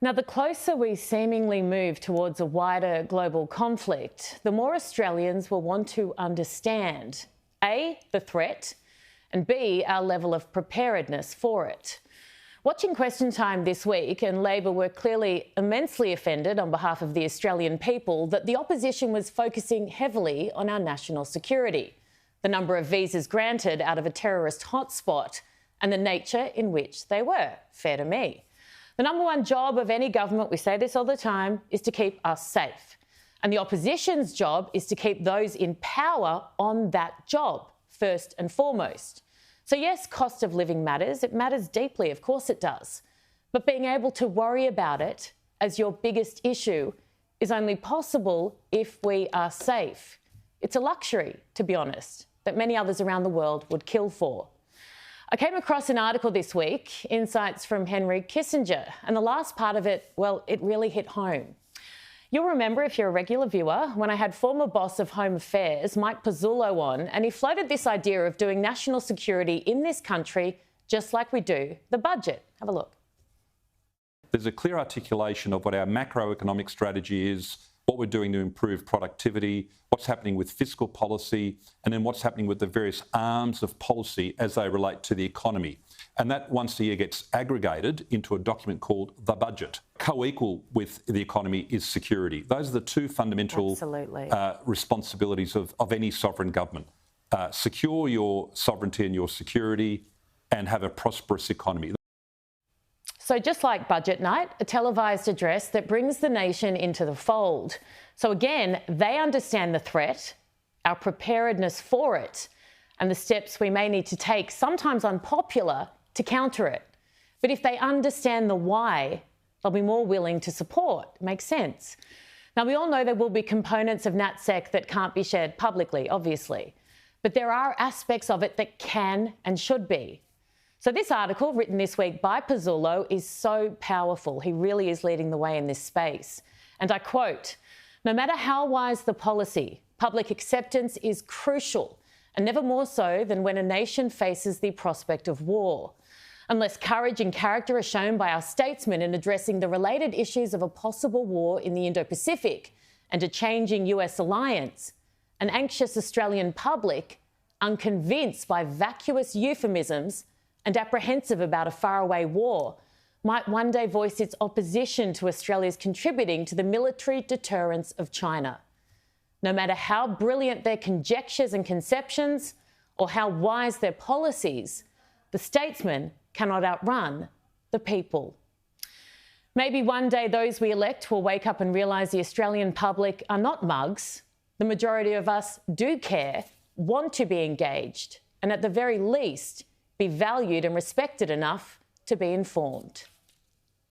Now, the closer we seemingly move towards a wider global conflict, the more Australians will want to understand A, the threat, and B, our level of preparedness for it. Watching Question Time this week, and Labor were clearly immensely offended on behalf of the Australian people that the opposition was focusing heavily on our national security, the number of visas granted out of a terrorist hotspot, and the nature in which they were. Fair to me. The number one job of any government, we say this all the time, is to keep us safe. And the opposition's job is to keep those in power on that job, first and foremost. So yes, cost of living matters. It matters deeply, of course it does. But being able to worry about it as your biggest issue is only possible if we are safe. It's a luxury, to be honest, that many others around the world would kill for. I came across an article this week, Insights from Henry Kissinger, and the last part of it, well, it really hit home. You'll remember, if you're a regular viewer, when I had former boss of Home Affairs, Mike Pizzullo, on, and he floated this idea of doing national security in this country just like we do the budget. Have a look. There's a clear articulation of what our macroeconomic strategy is, what we're doing to improve productivity, what's happening with fiscal policy, and then what's happening with the various arms of policy as they relate to the economy. And that once a year gets aggregated into a document called the budget. Co-equal with the economy is security. Those are the two fundamental responsibilities of any sovereign government. Secure your sovereignty and your security and have a prosperous economy. So just like Budget Night, a televised address that brings the nation into the fold. So again, they understand the threat, our preparedness for it, and the steps we may need to take, sometimes unpopular, to counter it. But if they understand the why, they'll be more willing to support. Makes sense. Now, we all know there will be components of NatSec that can't be shared publicly, obviously, but there are aspects of it that can and should be. So this article, written this week by Pizzullo, is so powerful. He really is leading the way in this space. And I quote, "No matter how wise the policy, public acceptance is crucial, and never more so than when a nation faces the prospect of war. Unless courage and character are shown by our statesmen in addressing the related issues of a possible war in the Indo-Pacific and a changing US alliance, an anxious Australian public, unconvinced by vacuous euphemisms and apprehensive about a faraway war, might one day voice its opposition to Australia's contributing to the military deterrence of China. No matter how brilliant their conjectures and conceptions or how wise their policies, the statesmen cannot outrun the people." Maybe one day those we elect will wake up and realise the Australian public are not mugs. The majority of us do care, want to be engaged, and at the very least, be valued and respected enough to be informed.